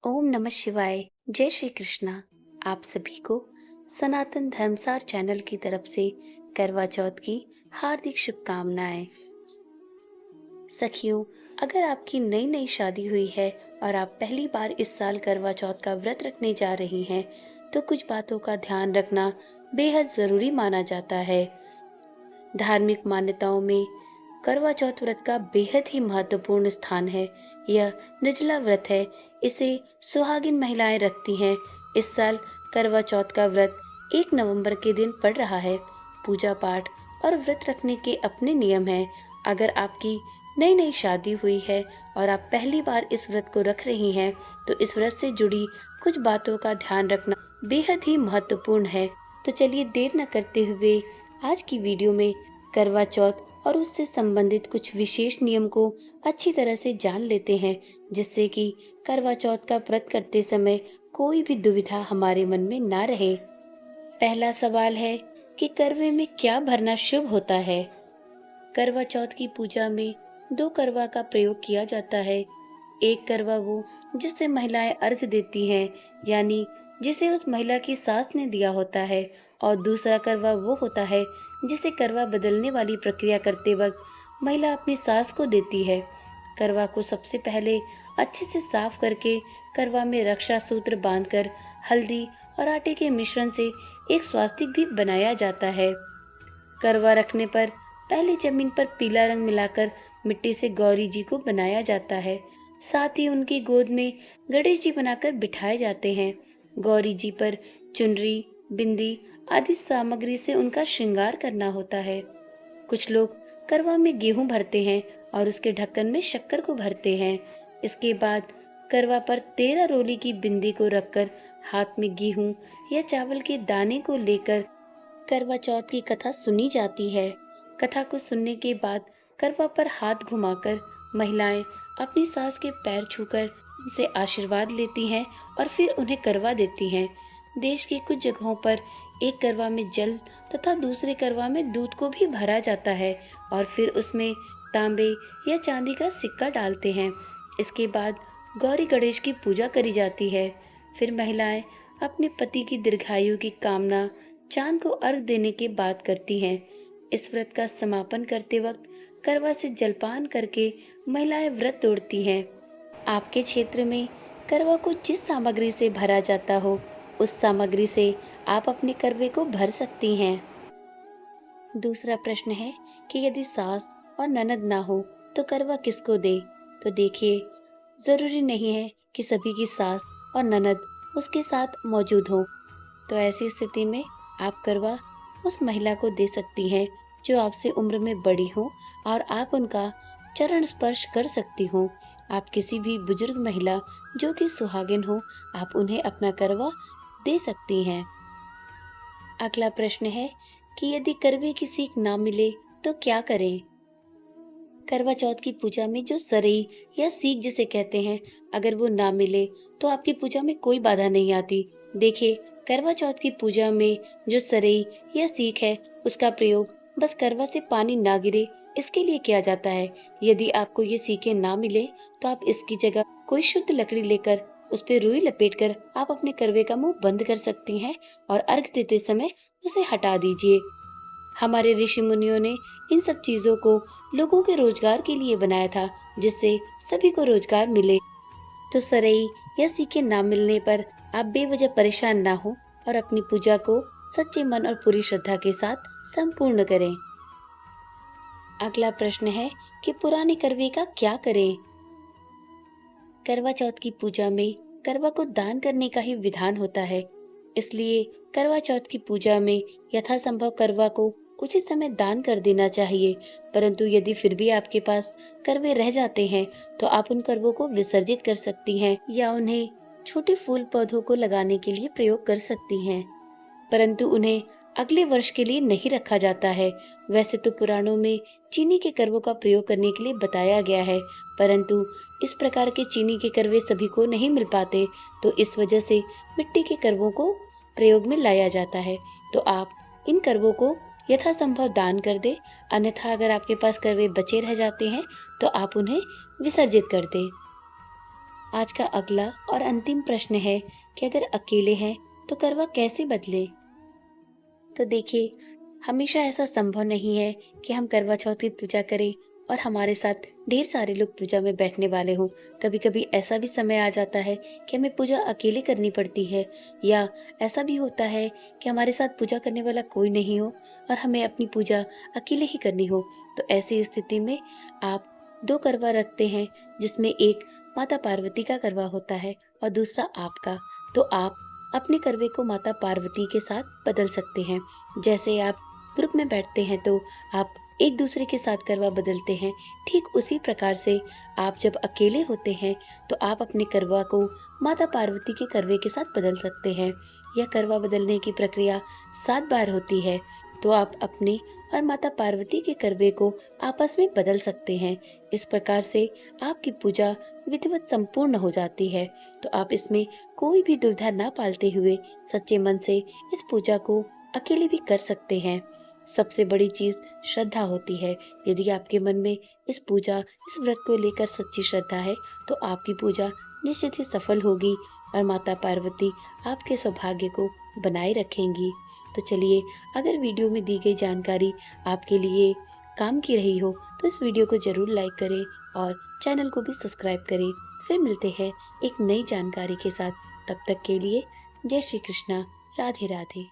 ओम नमः शिवाय। जय श्री कृष्णा। आप सभी को सनातन धर्मसार चैनल की तरफ से करवा चौथ की हार्दिक शुभकामनाएं। सखियों, अगर आपकी नई नई शादी हुई है और आप पहली बार इस साल करवा चौथ का व्रत रखने जा रही हैं, तो कुछ बातों का ध्यान रखना बेहद जरूरी माना जाता है। धार्मिक मान्यताओं में करवा चौथ व्रत का बेहद ही महत्वपूर्ण स्थान है। यह निर्जला व्रत है। इसे सुहागिन महिलाएं रखती हैं। इस साल करवा चौथ का व्रत 1 नवंबर के दिन पड़ रहा है। पूजा पाठ और व्रत रखने के अपने नियम हैं। अगर आपकी नई नई शादी हुई है और आप पहली बार इस व्रत को रख रही हैं, तो इस व्रत से जुड़ी कुछ बातों का ध्यान रखना बेहद ही महत्वपूर्ण है। तो चलिए देर न करते हुए आज की वीडियो में करवा चौथ और उससे संबंधित कुछ विशेष नियम को अच्छी तरह से जान लेते हैं, जिससे कि करवा चौथ का व्रत करते समय कोई भी दुविधा हमारे मन में ना रहे। पहला सवाल है कि करवे में क्या भरना शुभ होता है। करवा चौथ की पूजा में 2 करवा का प्रयोग किया जाता है। एक करवा वो जिससे महिलाएं अर्घ देती हैं, यानी जिसे उस महिला की सास ने दिया होता है, और दूसरा करवा वो होता है जिसे करवा बदलने वाली प्रक्रिया करते वक्त महिला अपनी सास को देती है। करवा को सबसे पहले अच्छे से साफ करके करवा में रक्षा सूत्र बांधकर हल्दी और आटे के मिश्रण से एक स्वास्तिक भी बनाया जाता है। करवा रखने पर पहले जमीन पर पीला रंग मिलाकर मिट्टी से गौरी जी को बनाया जाता है। साथ ही उनकी गोद में गणेश जी बनाकर बिठाए जाते हैं। गौरी जी पर चुनरी, बिंदी आदि सामग्री से उनका श्रृंगार करना होता है। कुछ लोग करवा में गेहूं भरते हैं और उसके ढक्कन में शक्कर को भरते हैं। इसके बाद करवा पर 13 रोली की बिंदी को रखकर हाथ में गेहूं या चावल के दाने को लेकर करवा चौथ की कथा सुनी जाती है। कथा को सुनने के बाद करवा पर हाथ घुमाकर महिलाएं अपनी सास के पैर छूकर उनसे आशीर्वाद लेती हैं और फिर उन्हें करवा देती हैं। देश की कुछ जगहों पर एक करवा में जल तथा दूसरे करवा में दूध को भी भरा जाता है और फिर उसमें तांबे या चांदी का सिक्का डालते हैं। इसके बाद गौरी गणेश की पूजा करी जाती है। फिर महिलाएं अपने पति की दीर्घायु की कामना चांद को अर्घ देने के बाद करती हैं। इस व्रत का समापन करते वक्त करवा से जलपान करके महिलाएं व्रत तोड़ती हैं। आपके क्षेत्र में करवा को जिस सामग्री से भरा जाता हो, उस सामग्री से आप अपने करवे को भर सकती हैं। दूसरा प्रश्न है कि यदि सास और ननद ना हो तो करवा किसको दे। तो देखिए, जरूरी नहीं है कि सभी की सास और ननद उसके साथ मौजूद हो। तो ऐसी स्थिति में आप करवा उस महिला को दे सकती हैं जो आपसे उम्र में बड़ी हो और आप उनका चरण स्पर्श कर सकती हो। आप किसी भी बुजुर्ग महिला जो कि सुहागिन हो, आप उन्हें अपना करवा दे सकती हैं। अगला प्रश्न है कि यदि करवे की सीख ना मिले तो क्या करें। करवा चौथ की पूजा में जो सरई या सीख जिसे कहते हैं, अगर वो ना मिले तो आपकी पूजा में कोई बाधा नहीं आती। देखिए, करवा चौथ की पूजा में जो सरई या सीख है, उसका प्रयोग बस करवा से पानी ना गिरे इसके लिए किया जाता है। यदि आपको ये सीखें ना मिले तो आप इसकी जगह कोई शुद्ध लकड़ी लेकर उस पर रुई लपेटकर आप अपने करवे का मुंह बंद कर सकती हैं और अर्घ देते समय उसे हटा दीजिए। हमारे ऋषि मुनियों ने इन सब चीजों को लोगों के रोजगार के लिए बनाया था, जिससे सभी को रोजगार मिले। तो सरई या सीखे ना मिलने पर आप बेवजह परेशान ना हो और अपनी पूजा को सच्चे मन और पूरी श्रद्धा के साथ संपूर्ण करें। अगला प्रश्न है कि पुराने करवे का क्या करें। करवा चौथ की पूजा में करवा को दान करने का ही विधान होता है। इसलिए करवा चौथ की पूजा में यथासंभव करवा को उसी समय दान कर देना चाहिए। परंतु यदि फिर भी आपके पास करवे रह जाते हैं तो आप उन करवों को विसर्जित कर सकती हैं या उन्हें छोटे फूल पौधों को लगाने के लिए प्रयोग कर सकती हैं। परंतु उन्हें अगले वर्ष के लिए नहीं रखा जाता है। वैसे तो पुराणों में चीनी के करवों का प्रयोग करने के लिए बताया गया है, परंतु इस प्रकार के चीनी के करवे सभी को नहीं मिल पाते, तो इस वजह से मिट्टी के करवों को प्रयोग में लाया जाता है। तो आप इन करवों को यथासंभव दान कर दे। अन्यथा अगर आपके पास करवे बचे रह जाते हैं तो आप उन्हें विसर्जित कर दें। आज का अगला और अंतिम प्रश्न है कि अगर अकेले हैं तो करवा कैसे बदले? तो देखिए, हमेशा ऐसा संभव नहीं है कि हम करवा चौथ की पूजा करें और हमारे साथ ढेर सारे लोग पूजा में बैठने वाले हों। कभी-कभी ऐसा भी समय आ जाता है कि हमें पूजा अकेले करनी पड़ती है, या ऐसा भी होता है कि हमारे साथ पूजा करने वाला कोई नहीं हो और हमें अपनी पूजा अकेले ही करनी हो। तो ऐसी स्थिति में आप 2 करवा रखते हैं, जिसमें एक माता पार्वती का करवा होता है और दूसरा आपका। तो आप अपने करवे को माता पार्वती के साथ बदल सकते हैं। जैसे आप ग्रुप में बैठते हैं तो आप एक दूसरे के साथ करवा बदलते हैं, ठीक उसी प्रकार से आप जब अकेले होते हैं तो आप अपने करवा को माता पार्वती के करवे के साथ बदल सकते हैं। यह करवा बदलने की प्रक्रिया 7 बार होती है, तो आप अपने और माता पार्वती के करवे को आपस में बदल सकते हैं। इस प्रकार से आपकी पूजा विधिवत संपूर्ण हो जाती है। तो आप इसमें कोई भी दुविधा ना पालते हुए सच्चे मन से इस पूजा को अकेले भी कर सकते हैं। सबसे बड़ी चीज श्रद्धा होती है। यदि आपके मन में इस व्रत को लेकर सच्ची श्रद्धा है तो आपकी पूजा निश्चित ही सफल होगी और माता पार्वती आपके सौभाग्य को बनाए रखेंगी। तो चलिए, अगर वीडियो में दी गई जानकारी आपके लिए काम की रही हो तो इस वीडियो को जरूर लाइक करें और चैनल को भी सब्सक्राइब करें। फिर मिलते हैं एक नई जानकारी के साथ। तब तक के लिए जय श्री कृष्णा, राधे राधे।